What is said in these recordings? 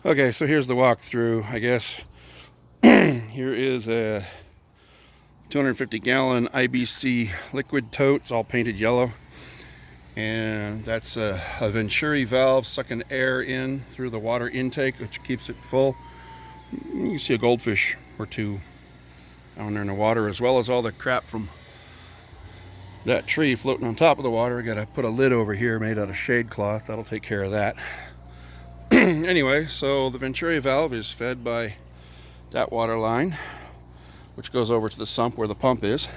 Okay, so here's the walkthrough, I guess. Here is a 250-gallon IBC liquid tote. It's all painted yellow. And that's a Venturi valve sucking air in through the water intake, which keeps it full. You can see a goldfish or two down there in the water, as well as all the crap from that tree floating on top of the water. I gotta put a lid over here made out of shade cloth. That'll take care of that. Anyway, so the Venturi valve is fed by that water line, which goes over to the sump where the pump is.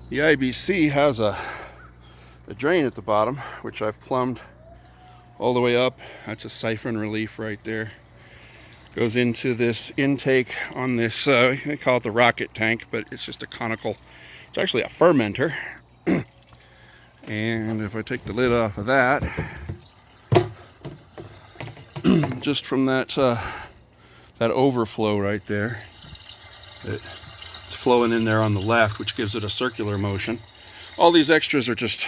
The IBC has a drain at the bottom, which I've plumbed all the way up. That's a siphon relief right there. Goes into this intake on this, they call it the rocket tank, but it's just a conical, it's actually a fermenter. And if I take the lid off of that, just from that that overflow right there, it's flowing in there on the left, which gives it a circular motion. All these extras are just,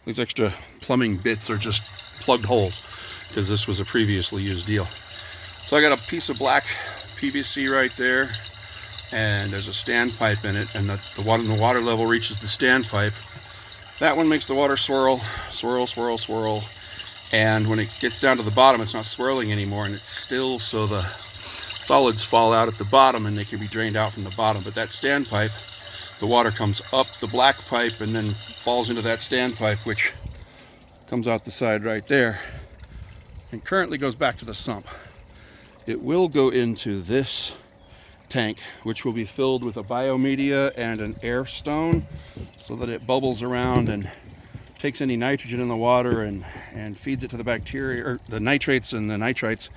these extra plumbing bits are just plugged holes, because this was a previously used deal. So I got a piece of black PVC right there, and there's a standpipe in it, and the water level reaches the standpipe. That one makes the water swirl, swirl, swirl, swirl. And when it gets down to the bottom, it's not swirling anymore, and it's still, so the solids fall out at the bottom and they can be drained out from the bottom. But that standpipe, the water comes up the black pipe and then falls into that standpipe, which comes out the side right there and currently goes back to the sump. It will go into this tank, which will be filled with a biomedia and an air stone so that it bubbles around and takes any nitrogen in the water and feeds it to the bacteria, or the nitrates and the nitrites,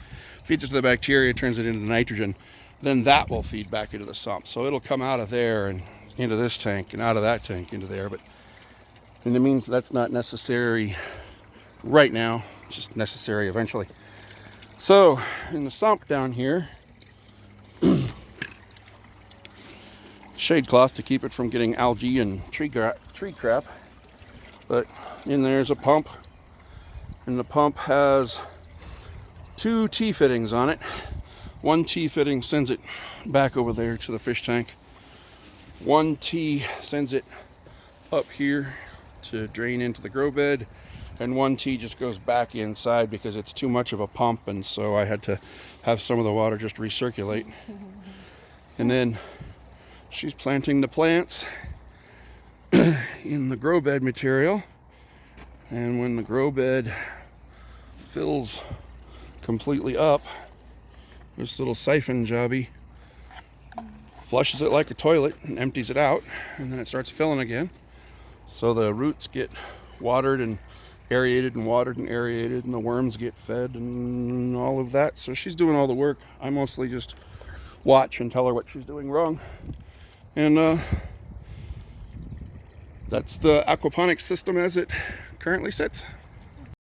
feeds it to the bacteria, turns it into nitrogen. Then that will feed back into the sump. So it'll come out of there and into this tank and out of that tank into there. But and it means that's not necessary right now, it's just necessary eventually. So in the sump down here, shade cloth to keep it from getting algae and tree crap. But in there's a pump, and the pump has 2 T-fittings on it. One T-fitting sends it back over there to the fish tank. One T sends it up here to drain into the grow bed, and one T just goes back inside because it's too much of a pump, and so I had to have some of the water just recirculate. And then she's planting the plants in the grow bed material, and when the grow bed fills completely up, this little siphon jobby flushes it like a toilet and empties it out, and then it starts filling again. So the roots get watered and aerated and watered and aerated, and the worms get fed and all of that. So she's doing all the work. I mostly just watch and tell her what she's doing wrong. And that's the aquaponics system as it currently sits.